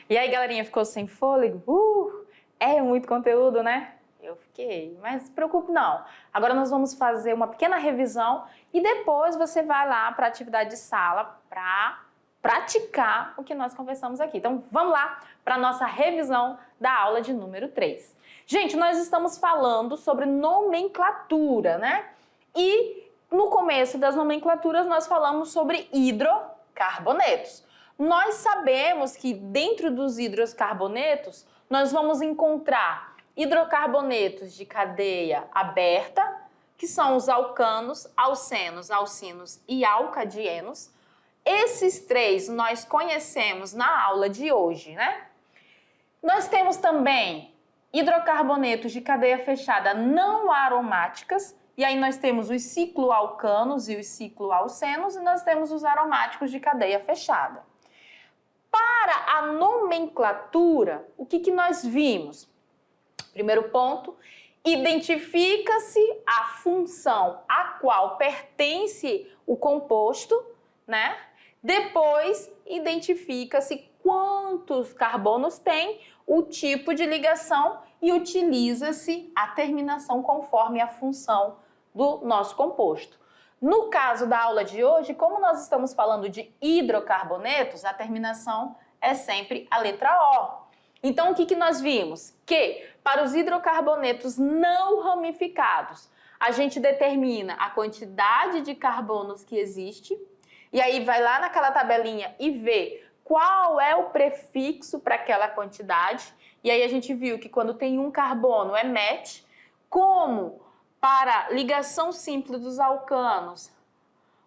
E aí, galerinha, ficou sem fôlego? É muito conteúdo, né? Eu fiquei, mas não se preocupe não. Agora nós vamos fazer uma pequena revisão e depois você vai lá para a atividade de sala para praticar o que nós conversamos aqui. Então vamos lá para a nossa revisão da aula de número 3. Gente, nós estamos falando sobre nomenclatura, né? E no começo das nomenclaturas nós falamos sobre hidrocarbonetos. Nós sabemos que dentro dos hidrocarbonetos nós vamos encontrar hidrocarbonetos de cadeia aberta, que são os alcanos, alcenos, alcinos e alcadienos. Esses três nós conhecemos na aula de hoje, né? Nós temos também hidrocarbonetos de cadeia fechada não aromáticas, e aí nós temos os cicloalcanos e os cicloalcenos, e nós temos os aromáticos de cadeia fechada. Para a nomenclatura, o que nós vimos? Primeiro ponto, identifica-se a função a qual pertence o composto, né? Depois, identifica-se quantos carbonos tem, o tipo de ligação e utiliza-se a terminação conforme a função do nosso composto. No caso da aula de hoje, como nós estamos falando de hidrocarbonetos, a terminação é sempre a letra O. Então, o que nós vimos? Que para os hidrocarbonetos não ramificados, a gente determina a quantidade de carbonos que existe, e aí vai lá naquela tabelinha e vê qual é o prefixo para aquela quantidade, e aí a gente viu que quando tem um carbono é met, como para ligação simples dos alcanos,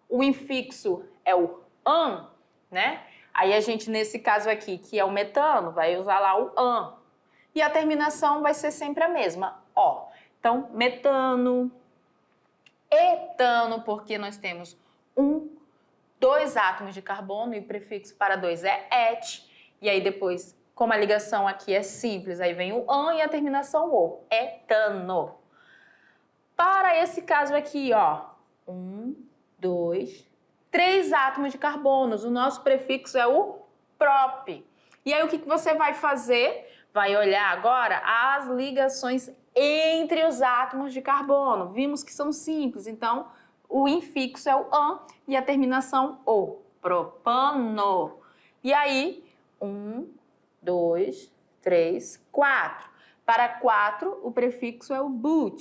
o infixo é o an, né? Aí a gente, nesse caso aqui, que é o metano, vai usar lá o an. E a terminação vai ser sempre a mesma, ó. Então, metano, etano, porque nós temos dois átomos de carbono e o prefixo para dois é et. E aí depois, como a ligação aqui é simples, aí vem o an e a terminação o, etano. Para esse caso aqui, ó, 3 átomos de carbonos, o nosso prefixo é o prop. E aí o que você vai fazer? Vai olhar agora as ligações entre os átomos de carbono. Vimos que são simples, então o infixo é o an e a terminação o, propano. E aí, 2, 3, 4. Para 4, o prefixo é o but.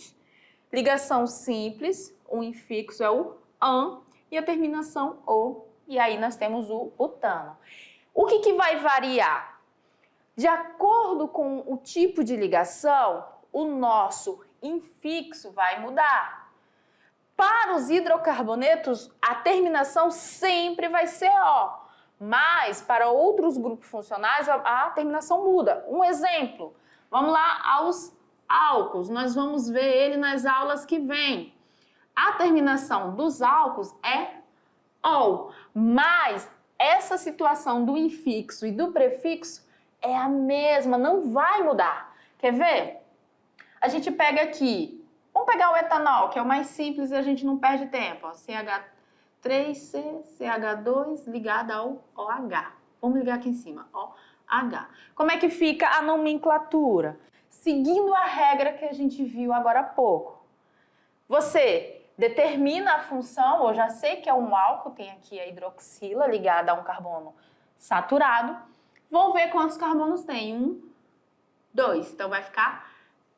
Ligação simples, o infixo é o an e a terminação o, e aí nós temos o butano. O que vai variar? De acordo com o tipo de ligação, o nosso infixo vai mudar. Para os hidrocarbonetos, a terminação sempre vai ser O, mas para outros grupos funcionais a terminação muda. Um exemplo, vamos lá aos álcools, nós vamos ver ele nas aulas que vêm. A terminação dos álcools é OL, mas essa situação do infixo e do prefixo é a mesma, não vai mudar. Quer ver? A gente pega aqui, vamos pegar o etanol, que é o mais simples e a gente não perde tempo. Ó, CH3C, CH2 ligado ao OH. Vamos ligar aqui em cima, OH. Como é que fica a nomenclatura? Seguindo a regra que a gente viu agora há pouco. Você determina a função, eu já sei que é um álcool, tem aqui a hidroxila ligada a um carbono saturado. Vou ver quantos carbonos tem. 2, então vai ficar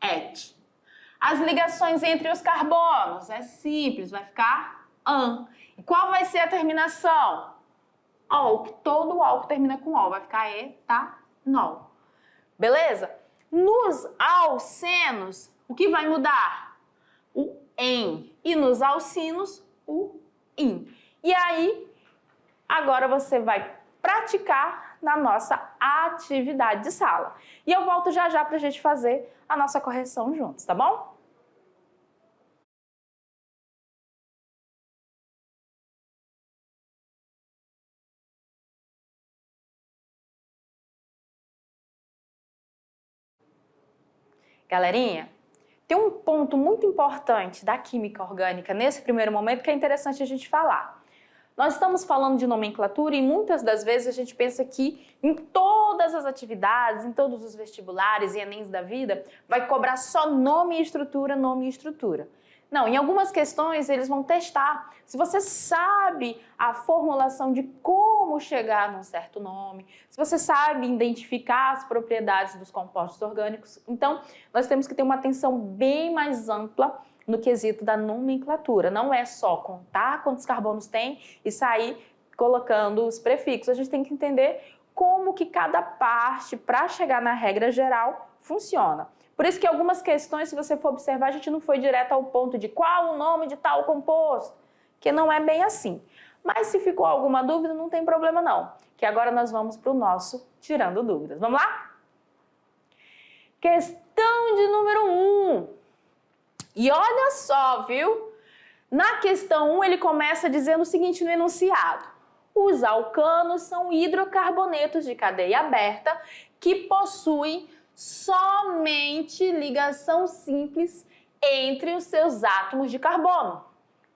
et. As ligações entre os carbonos é simples, vai ficar an. E qual vai ser a terminação? Ol, todo álcool termina com ol, vai ficar etanol. Beleza? Nos alcenos, o que vai mudar? O em. E nos alcinos, o in. E aí, agora você vai praticar na nossa atividade de sala. E eu volto já já para a gente fazer a nossa correção juntos, tá bom? Galerinha, tem um ponto muito importante da química orgânica nesse primeiro momento que é interessante a gente falar. Nós estamos falando de nomenclatura e muitas das vezes a gente pensa que em todas as atividades, em todos os vestibulares e Enems da vida, vai cobrar só nome e estrutura, nome e estrutura. Não, em algumas questões eles vão testar. Se você sabe a formulação de como chegar num certo nome, se você sabe identificar as propriedades dos compostos orgânicos, então nós temos que ter uma atenção bem mais ampla no quesito da nomenclatura. Não é só contar quantos carbonos tem e sair colocando os prefixos. A gente tem que entender como que cada parte, para chegar na regra geral, funciona. Por isso que algumas questões, se você for observar, a gente não foi direto ao ponto de qual o nome de tal composto, que não é bem assim. Mas se ficou alguma dúvida, não tem problema não, que agora nós vamos para o nosso Tirando Dúvidas. Vamos lá? Questão de número 1. E olha só, viu? Na questão 1, ele começa dizendo o seguinte no enunciado. Os alcanos são hidrocarbonetos de cadeia aberta que possuem somente ligação simples entre os seus átomos de carbono.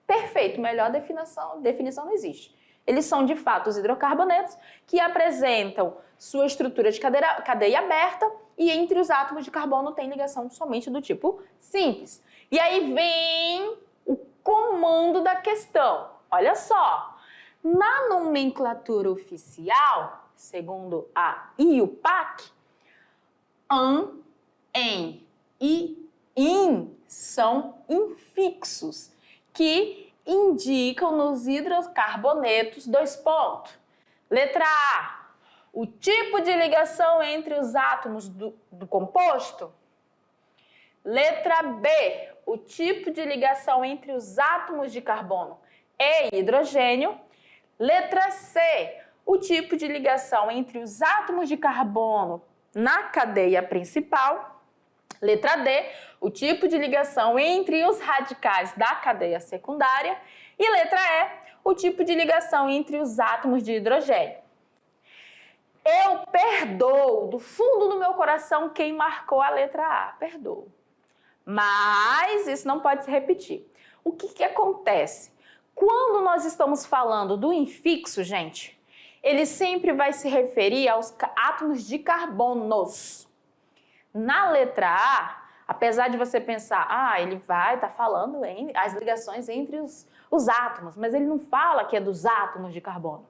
Perfeito, melhor definição não existe. Eles são, de fato, os hidrocarbonetos que apresentam sua estrutura de cadeia aberta e entre os átomos de carbono tem ligação somente do tipo simples. E aí vem o comando da questão. Olha só, na nomenclatura oficial, segundo a IUPAC, an, em e in são infixos, que indicam nos hidrocarbonetos 2 pontos. Letra A, o tipo de ligação entre os átomos do composto. Letra B, o tipo de ligação entre os átomos de carbono e hidrogênio. Letra C, o tipo de ligação entre os átomos de carbono na cadeia principal. Letra D, o tipo de ligação entre os radicais da cadeia secundária. E letra E, o tipo de ligação entre os átomos de hidrogênio. Eu perdoo do fundo do meu coração quem marcou a letra A, perdoo. Mas isso não pode se repetir. O que acontece? Quando nós estamos falando do infixo, gente, ele sempre vai se referir aos átomos de carbonos. Na letra A, apesar de você pensar, ele vai estar falando as ligações entre os átomos, mas ele não fala que é dos átomos de carbono.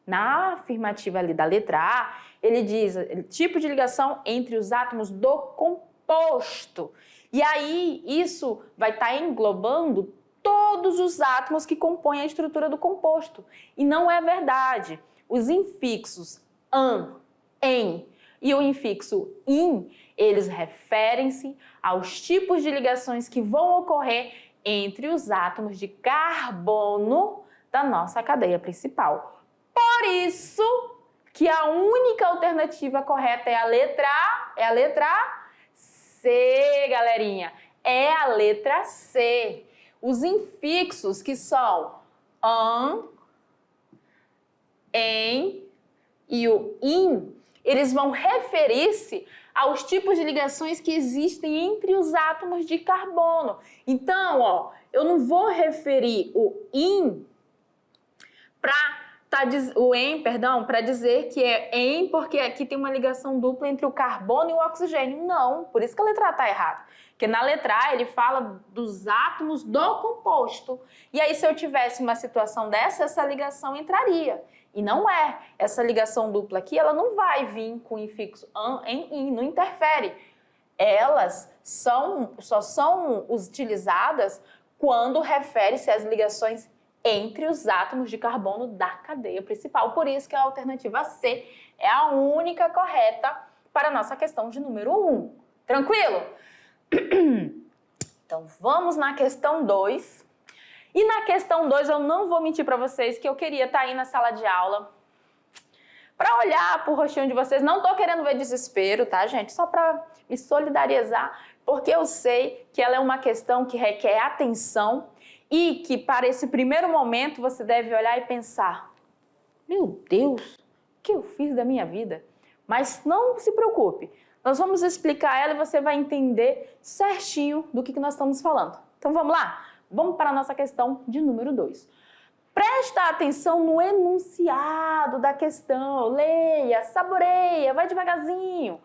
Na afirmativa ali da letra A, ele diz tipo de ligação entre os átomos do composto. E aí, isso vai estar englobando todos os átomos que compõem a estrutura do composto. E não é verdade. Os infixos an, em e o infixo in, eles referem-se aos tipos de ligações que vão ocorrer entre os átomos de carbono da nossa cadeia principal. Por isso que a única alternativa correta é a letra C, galerinha. É a letra C. Os infixos que são an, em e o in, eles vão referir-se aos tipos de ligações que existem entre os átomos de carbono. Então, eu não vou referir o in para dizer que é em, porque aqui tem uma ligação dupla entre o carbono e o oxigênio. Não, por isso que a letra A está errada. Porque na letra A ele fala dos átomos do composto. E aí, se eu tivesse uma situação dessa, essa ligação entraria. E não é. Essa ligação dupla aqui, ela não vai vir com o infixo an, em, in, não interfere. Elas só são utilizadas quando refere-se às ligações entre os átomos de carbono da cadeia principal. Por isso que a alternativa C é a única correta para a nossa questão de número 1. Tranquilo? Então, vamos na questão 2. E na questão 2, eu não vou mentir para vocês que eu queria estar aí na sala de aula para olhar pro rostinho de vocês. Não tô querendo ver desespero, tá, gente? Só para me solidarizar, porque eu sei que ela é uma questão que requer atenção e que para esse primeiro momento você deve olhar e pensar: meu Deus, o que eu fiz da minha vida? Mas não se preocupe, nós vamos explicar ela e você vai entender certinho do que nós estamos falando. Então vamos lá? Vamos para a nossa questão de número 2. Presta atenção no enunciado da questão, leia, saboreia, vai devagarzinho.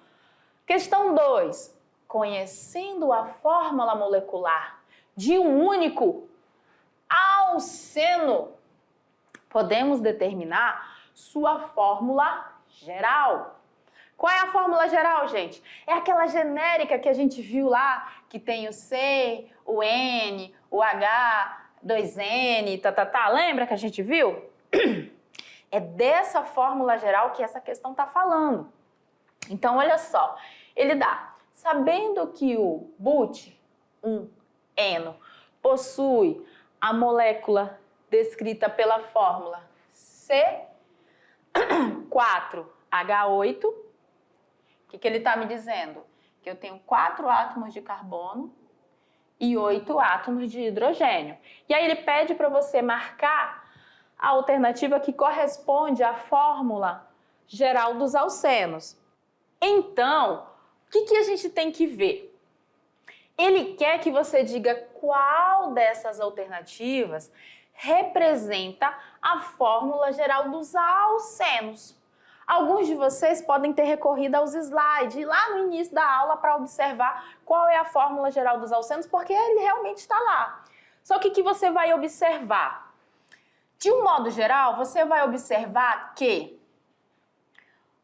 Questão 2. Conhecendo a fórmula molecular de um único alceno, podemos determinar sua fórmula geral. Qual é a fórmula geral, gente? É aquela genérica que a gente viu lá, que tem o C, o N, o H, 2N, Lembra que a gente viu? É dessa fórmula geral que essa questão está falando. Então, olha só, ele dá, sabendo que o but-1-eno possui a molécula descrita pela fórmula C4H8, o que ele está me dizendo? Que eu tenho 4 átomos de carbono e 8 átomos de hidrogênio. E aí ele pede para você marcar a alternativa que corresponde à fórmula geral dos alcenos. Então, o que a gente tem que ver? Ele quer que você diga qual dessas alternativas representa a fórmula geral dos alcenos. Alguns de vocês podem ter recorrido aos slides lá no início da aula para observar qual é a fórmula geral dos alcenos, porque ele realmente está lá. Só que o que você vai observar? De um modo geral, você vai observar que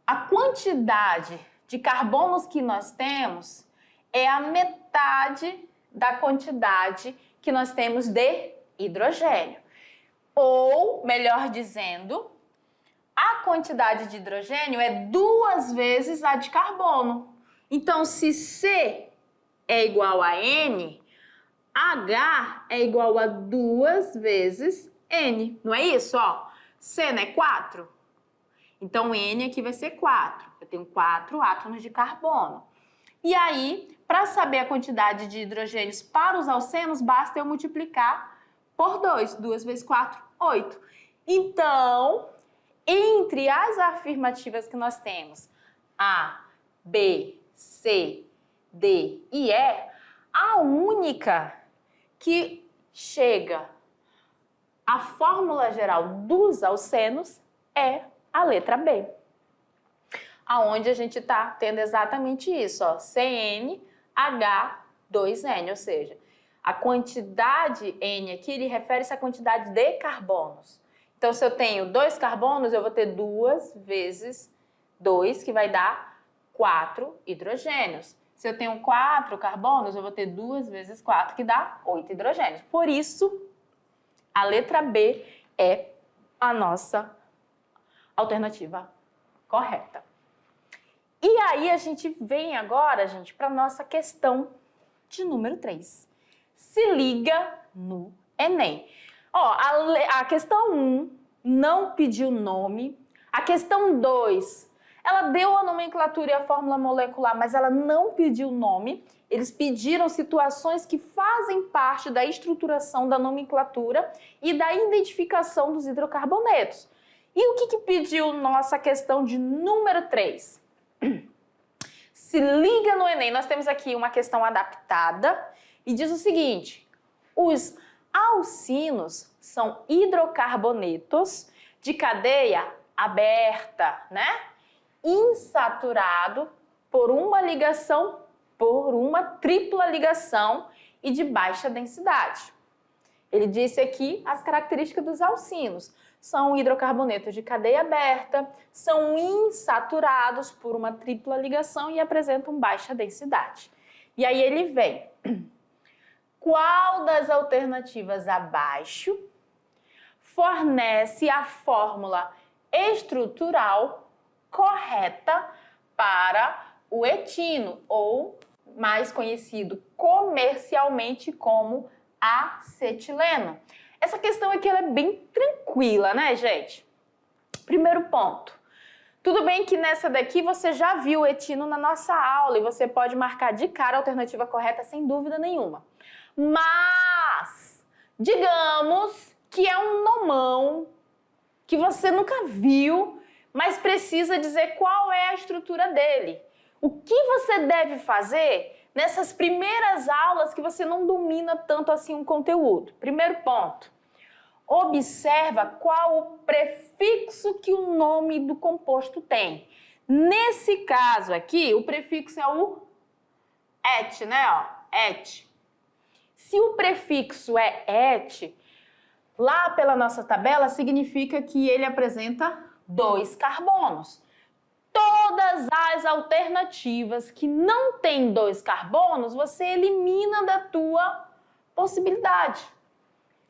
a quantidade de carbonos que nós temos é a metade da quantidade que nós temos de hidrogênio. Ou, melhor dizendo, a quantidade de hidrogênio é 2 vezes a de carbono. Então, se C é igual a N, H é igual a 2 vezes N. Não é isso? Ó, C não é 4? Então, N aqui vai ser 4. Eu tenho 4 átomos de carbono. E aí, para saber a quantidade de hidrogênios para os alcenos, basta eu multiplicar por 2. 2 vezes 4, 8. Então, entre as afirmativas que nós temos, A, B, C, D e E, a única que chega à fórmula geral dos alcenos é a letra B. Aonde a gente está tendo exatamente isso, ó, CnH2n, ou seja, a quantidade N aqui, ele refere-se à quantidade de carbonos. Então, se eu tenho 2 carbonos, eu vou ter 2 vezes 2, que vai dar 4 hidrogênios. Se eu tenho 4 carbonos, eu vou ter 2 vezes 4, que dá 8 hidrogênios. Por isso, a letra B é a nossa alternativa correta. E aí, a gente vem agora, gente, para a nossa questão de número 3. Se liga no Enem. Ó, a questão 1 não pediu nome. A questão 2, ela deu a nomenclatura e a fórmula molecular, mas ela não pediu nome. Eles pediram situações que fazem parte da estruturação da nomenclatura e da identificação dos hidrocarbonetos. E o que pediu nossa questão de número 3? Se liga no Enem. Nós temos aqui uma questão adaptada e diz o seguinte: os alcinos são hidrocarbonetos de cadeia aberta, né? Insaturado por uma tripla ligação e de baixa densidade. Ele disse aqui as características dos alcinos. São hidrocarbonetos de cadeia aberta, são insaturados por uma tripla ligação e apresentam baixa densidade. E aí ele vem. Qual das alternativas abaixo fornece a fórmula estrutural correta para o etino, ou mais conhecido comercialmente como acetileno? Essa questão aqui ela é bem tranquila, né, gente? Primeiro ponto. Tudo bem que nessa daqui você já viu o etino na nossa aula e você pode marcar de cara a alternativa correta sem dúvida nenhuma. Mas, digamos que é um nomão que você nunca viu, mas precisa dizer qual é a estrutura dele. O que você deve fazer nessas primeiras aulas que você não domina tanto assim o conteúdo? Primeiro ponto. observa qual o prefixo que o nome do composto tem. Nesse caso aqui, o prefixo é o et, né? Ó, et. Se o prefixo é et, lá pela nossa tabela, significa que ele apresenta 2 carbonos. Todas as alternativas que não têm 2 carbonos, você elimina da tua possibilidade.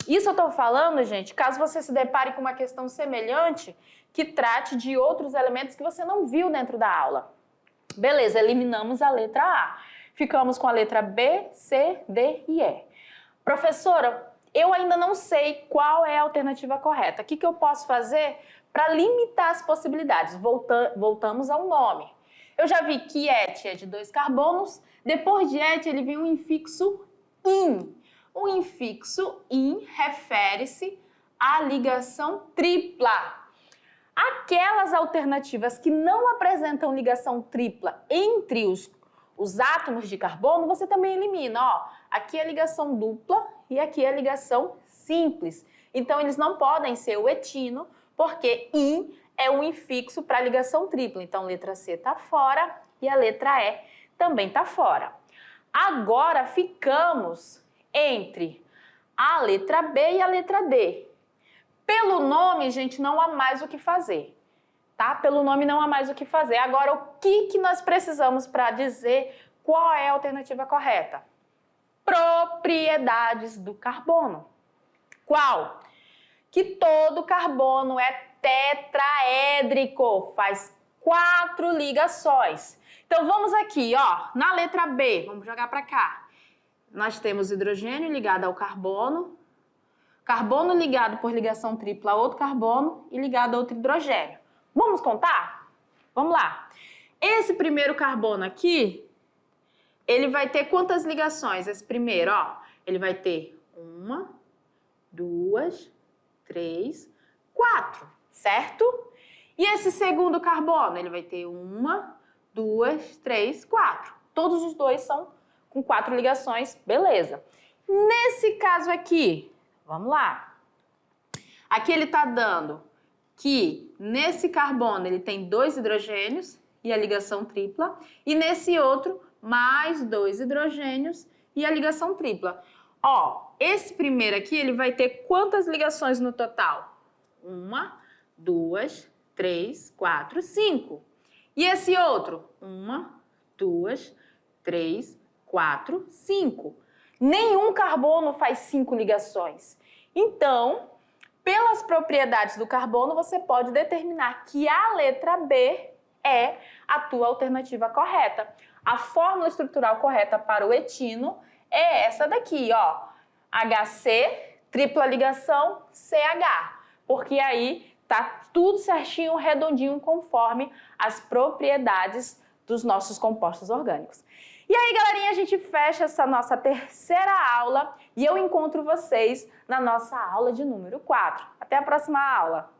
Isso eu estou falando, gente, caso você se depare com uma questão semelhante que trate de outros elementos que você não viu dentro da aula. Beleza, eliminamos a letra A. Ficamos com a letra B, C, D e E. Professora, eu ainda não sei qual é a alternativa correta. O que eu posso fazer para limitar as possibilidades? Voltamos ao nome. Eu já vi que et é de 2 carbonos. Depois de et, ele vem um infixo in. O infixo in refere-se à ligação tripla. Aquelas alternativas que não apresentam ligação tripla entre os átomos de carbono, você também elimina. Ó, aqui é a ligação dupla e aqui é a ligação simples. Então, eles não podem ser o etino, porque in é um infixo para a ligação tripla. Então, letra C está fora e a letra E também está fora. Agora, ficamos entre a letra B e a letra D. Pelo nome, gente, não há mais o que fazer, tá? Pelo nome não há mais o que fazer. Agora, o que nós precisamos para dizer qual é a alternativa correta? Propriedades do carbono. Qual? Que todo carbono é tetraédrico, faz 4 ligações. Então, vamos aqui, ó, na letra B, vamos jogar para cá. Nós temos hidrogênio ligado ao carbono, carbono ligado por ligação tripla a outro carbono e ligado a outro hidrogênio. Vamos contar? Vamos lá. Esse primeiro carbono aqui, ele vai ter quantas ligações? Esse primeiro, ó, ele vai ter 1, 2, 3, 4, certo? E esse segundo carbono, ele vai ter 1, 2, 3, 4. Todos os dois são com 4 ligações, beleza. Nesse caso aqui, vamos lá. Aqui ele está dando que nesse carbono ele tem 2 hidrogênios e a ligação tripla, e nesse outro mais 2 hidrogênios e a ligação tripla. Ó, esse primeiro aqui ele vai ter quantas ligações no total? 1, 2, 3, 4, 5. E esse outro? 1, 2, 3, 4, 5. Nenhum carbono faz 5 ligações. Então, pelas propriedades do carbono, você pode determinar que a letra B é a tua alternativa correta. A fórmula estrutural correta para o etino é essa daqui, ó. HC, tripla ligação, CH. Porque aí tá tudo certinho, redondinho, conforme as propriedades dos nossos compostos orgânicos. E aí, galerinha, a gente fecha essa nossa terceira aula e eu encontro vocês na nossa aula de número 4. Até a próxima aula!